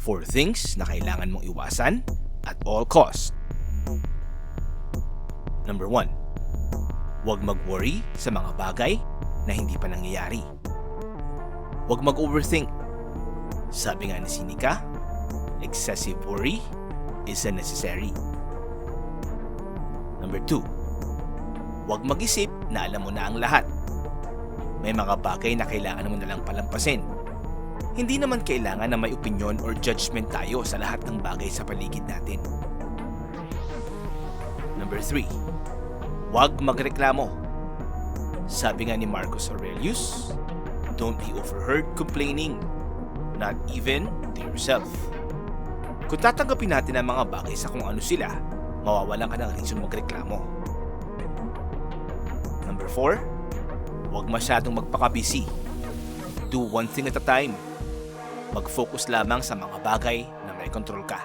4 things na kailangan mong iwasan at all cost. Number 1. Huwag mag-worry sa mga bagay na hindi pa nangyayari. Huwag mag-overthink. Sabi nga ni Seneca, excessive worry is unnecessary. Number 2. Huwag mag-isip na alam mo na ang lahat. May mga bagay na kailangan mo nalang palampasin. Hindi naman kailangan na may opinion or judgment tayo sa lahat ng bagay sa paligid natin. Number 3. Huwag magreklamo. Sabi nga ni Marcus Aurelius, don't be overheard complaining, not even to yourself. Kung tatanggapin natin ang mga bagay sa kung ano sila, mawawalan ka ng reason magreklamo. Number 4. Huwag masyadong magpaka-busy. Do one thing at a time. Mag-focus lamang sa mga bagay na may control ka.